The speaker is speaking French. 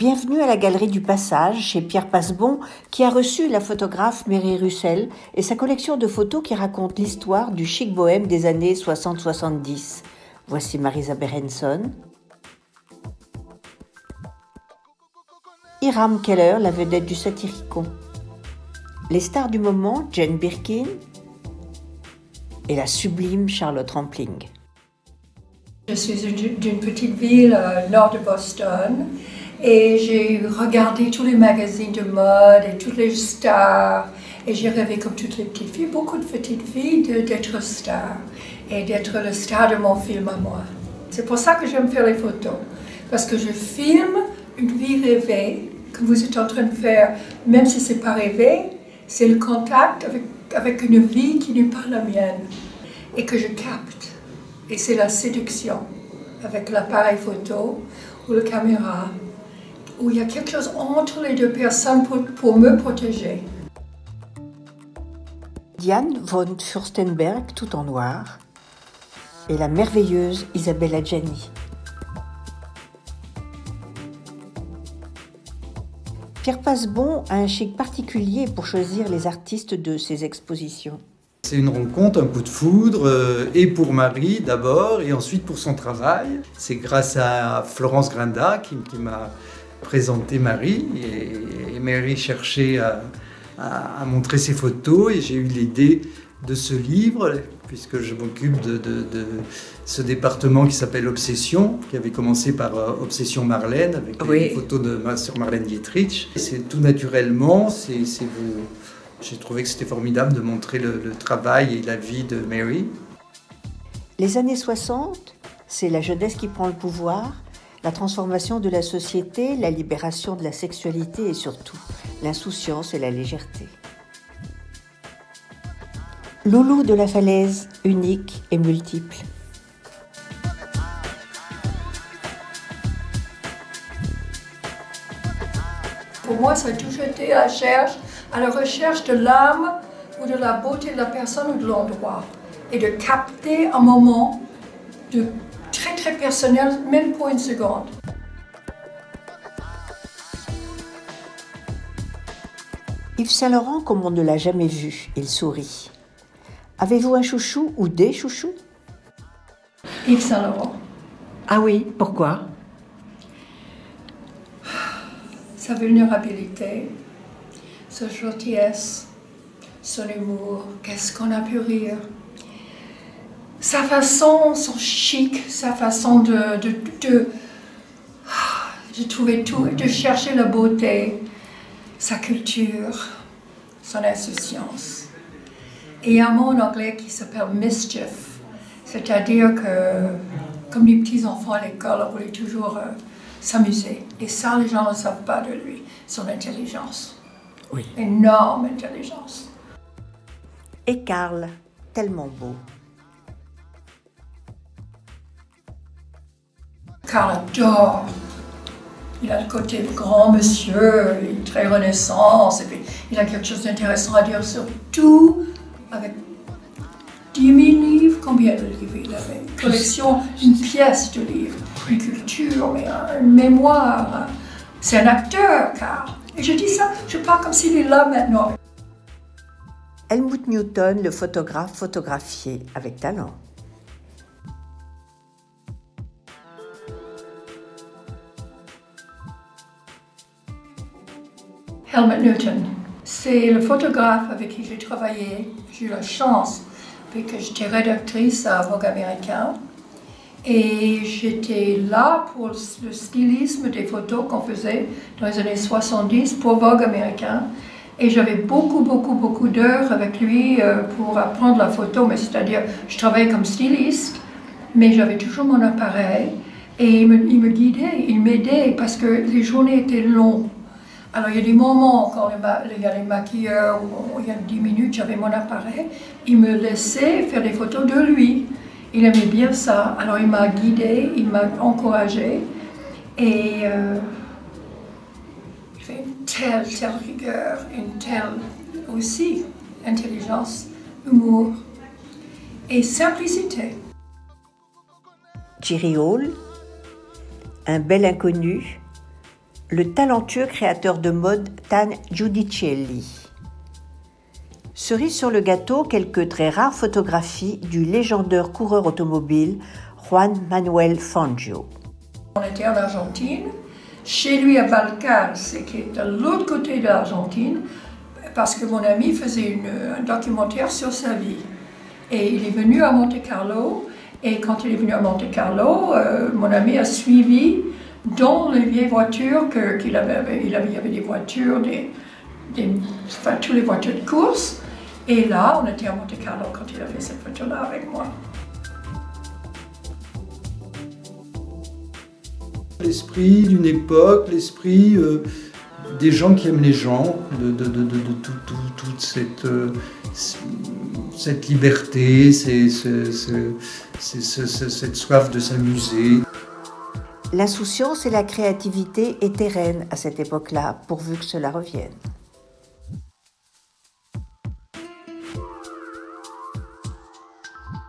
Bienvenue à la Galerie du Passage chez Pierre Passebon qui a reçu la photographe Mary Russell et sa collection de photos qui racontent l'histoire du chic bohème des années 60-70. Voici Marisa Berenson. Hiram Keller, la vedette du Satyricon. Les stars du moment, Jane Birkin et la sublime Charlotte Rampling. Je suis d'une petite ville nord de Boston et j'ai regardé tous les magazines de mode et toutes les stars et j'ai rêvé comme toutes les petites filles, beaucoup de petites filles, d'être star et d'être le star de mon film à moi. C'est pour ça que j'aime faire les photos, parce que je filme une vie rêvée que vous êtes en train de faire, même si c'est pas rêvé, c'est le contact avec une vie qui n'est pas la mienne et que je capte. Et c'est la séduction avec l'appareil photo ou la caméra, où il y a quelque chose entre les deux personnes pour me protéger. Diane von Furstenberg, tout en noir, et la merveilleuse Isabelle Adjani. Pierre Passebon a un chic particulier pour choisir les artistes de ses expositions. C'est une rencontre, un coup de foudre, et pour Marie d'abord, et ensuite pour son travail. C'est grâce à Florence Grinda qui m'a présenté Marie, et Marie cherchait à montrer ses photos, et j'ai eu l'idée de ce livre, puisque je m'occupe de ce département qui s'appelle Obsession, qui avait commencé par Obsession Marlène, avec les photos sur Marlène Dietrich. C'est tout naturellement, j'ai trouvé que c'était formidable de montrer le travail et la vie de Mary. Les années 60, c'est la jeunesse qui prend le pouvoir, la transformation de la société, la libération de la sexualité et surtout l'insouciance et la légèreté. Loulou de la falaise, unique et multiple. Pour moi, ça a toujours été à la recherche de l'âme ou de la beauté de la personne ou de l'endroit. Et de capter un moment très très personnel, même pour une seconde. Yves Saint-Laurent, comme on ne l'a jamais vu, il sourit. Avez-vous un chouchou ou des chouchous? Yves Saint-Laurent. Ah oui, pourquoi? Sa vulnérabilité, sa gentillesse, son humour, qu'est-ce qu'on a pu rire. Sa façon, son chic, sa façon de trouver tout, de chercher la beauté, sa culture, son insouciance. Et il y a un mot en anglais qui s'appelle mischief, c'est-à-dire que, comme les petits enfants à l'école, on voulait toujours s'amuser. Et ça, les gens ne savent pas de lui, son intelligence. Oui. Énorme intelligence. Et Karl, tellement beau. Karl adore. Il a le côté grand monsieur, il est très renaissance, et puis il a quelque chose d'intéressant à dire sur tout, avec 10 000 livres. Combien de livres il avait? Une collection, une pièce de livres, une culture, mais une mémoire. C'est un acteur, Karl. Et je dis ça, je parle comme s'il est là maintenant. Helmut Newton, le photographe photographié avec talent. Helmut Newton, c'est le photographe avec qui j'ai travaillé. J'ai eu la chance, puis que j'étais rédactrice à Vogue américain. Et j'étais là pour le stylisme des photos qu'on faisait dans les années 70 pour Vogue américain. Et j'avais beaucoup d'heures avec lui pour apprendre la photo, mais c'est-à-dire, je travaillais comme styliste, mais j'avais toujours mon appareil. Et il me guidait, il m'aidait parce que les journées étaient longues. Alors il y a des moments, quand il y a les maquilleurs, où il y a 10 minutes, j'avais mon appareil, il me laissait faire des photos de lui. Il aimait bien ça, alors il m'a guidée, il m'a encouragée. Et il avait une telle rigueur, une telle aussi intelligence, humour et simplicité. Jerry Hall, un bel inconnu, le talentueux créateur de mode Tan Giudicelli. Cerise sur le gâteau, quelques très rares photographies du légendaire coureur automobile Juan Manuel Fangio. On était en Argentine, chez lui à Balcarce, qui est de l'autre côté de l'Argentine, parce que mon ami faisait un documentaire sur sa vie. Et il est venu à Monte Carlo, et quand il est venu à Monte Carlo, mon ami a suivi dans les vieilles voitures qu'il avait. Il y avait des voitures, enfin, toutes les voitures de course. Et là, on était à Monte Carlo quand il a fait cette photo-là avec moi. L'esprit d'une époque, l'esprit des gens qui aiment les gens, toute cette liberté, cette soif de s'amuser. L'insouciance et la créativité étaient reines à cette époque-là, pourvu que cela revienne.